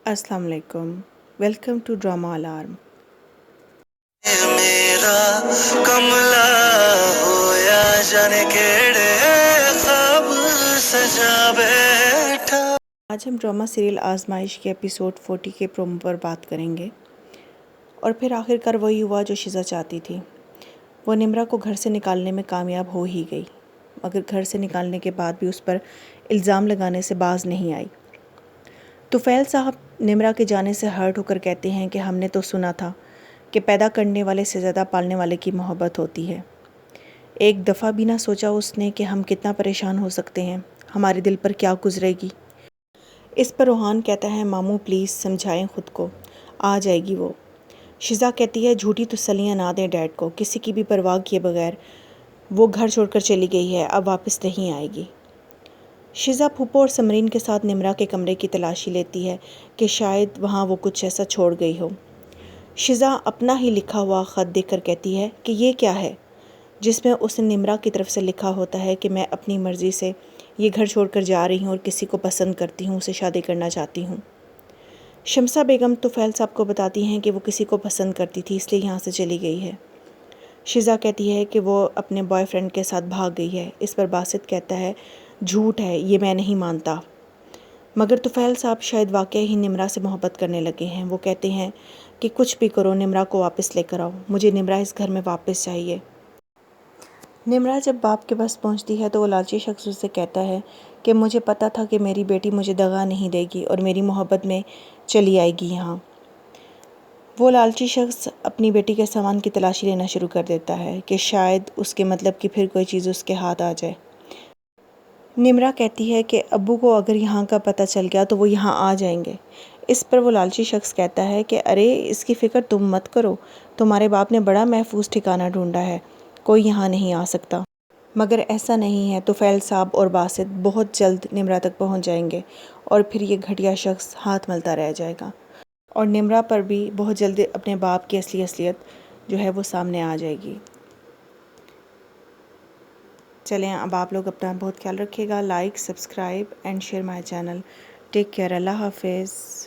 السلام علیکم، welcome to drama alarm. میرا کملا ہویا جانے کیڑے خواب سجا بیٹھا۔ آج ہم ڈرامہ سیریل آزمائش کے ایپیسوڈ 40 کے پرومو پر بات کریں گے۔ اور پھر آخر کار وہی ہوا جو شیزا چاہتی تھی۔ وہ نمرا کو گھر سے نکالنے میں کامیاب ہو ہی گئی، مگر گھر سے نکالنے کے بعد بھی اس پر الزام لگانے سے باز نہیں آئی۔ طفیل صاحب نمرا کے جانے سے ہرٹ ہو کر کہتے ہیں کہ ہم نے تو سنا تھا کہ پیدا کرنے والے سے زیادہ پالنے والے کی محبت ہوتی ہے۔ ایک دفعہ بھی نہ سوچا اس نے کہ ہم کتنا پریشان ہو سکتے ہیں، ہمارے دل پر کیا گزرے گی۔ اس پر روحان کہتا ہے ماموں پلیز سمجھائیں خود کو، آ جائے گی وہ۔ شیزا کہتی ہے جھوٹی تسلیاں نہ دیں ڈیڈ کو، کسی کی بھی پرواہ کیے بغیر وہ گھر چھوڑ کر چلی گئی ہے، اب واپس نہیں آئے گی۔ شیزا پھوپھو اور سمرین کے ساتھ نمرا کے کمرے کی تلاشی لیتی ہے کہ شاید وہاں وہ کچھ ایسا چھوڑ گئی ہو۔ شیزا اپنا ہی لکھا ہوا خط دیکھ کر کہتی ہے کہ یہ کیا ہے، جس میں اس نے نمرا کی طرف سے لکھا ہوتا ہے کہ میں اپنی مرضی سے یہ گھر چھوڑ کر جا رہی ہوں اور کسی کو پسند کرتی ہوں، اسے شادی کرنا چاہتی ہوں۔ شمسہ بیگم طفیل صاحب کو بتاتی ہیں کہ وہ کسی کو پسند کرتی تھی اس لیے یہاں سے چلی گئی ہے۔ شیزا کہتی ہے کہ وہ اپنے بوائے فرینڈ کے ساتھ بھاگ گئی ہے۔ اس پر باسط کہتا ہے جھوٹ ہے، یہ میں نہیں مانتا۔ مگر طفیل صاحب شاید واقعی ہی نمرا سے محبت کرنے لگے ہیں۔ وہ کہتے ہیں کہ کچھ بھی کرو نمرا کو واپس لے کر آؤ، مجھے نمرا اس گھر میں واپس چاہیے۔ نمرا جب باپ کے پاس پہنچتی ہے تو وہ لالچی شخص اسے کہتا ہے کہ مجھے پتا تھا کہ میری بیٹی مجھے دغا نہیں دے گی اور میری محبت میں چلی آئے گی یہاں۔ وہ لالچی شخص اپنی بیٹی کے سامان کی تلاشی لینا شروع کر دیتا ہے کہ شاید اس کے مطلب کی پھر کوئی چیز اس کے ہاتھ آ جائے۔ نمرا کہتی ہے کہ ابو کو اگر یہاں کا پتہ چل گیا تو وہ یہاں آ جائیں گے۔ اس پر وہ لالچی شخص کہتا ہے کہ ارے اس کی فکر تم مت کرو، تمہارے باپ نے بڑا محفوظ ٹھکانہ ڈھونڈا ہے، کوئی یہاں نہیں آ سکتا۔ مگر ایسا نہیں ہے، طفیل صاحب اور باسط بہت جلد نمرا تک پہنچ جائیں گے اور پھر یہ گھٹیا شخص ہاتھ ملتا رہ جائے گا اور نمرا پر بھی بہت جلد اپنے باپ کی اصلیت جو ہے وہ سامنے آ جائے گی۔ چلیں اب آپ لوگ اپنا بہت خیال رکھیے گا، like, subscribe and share my channel. Take care, اللہ حافظ۔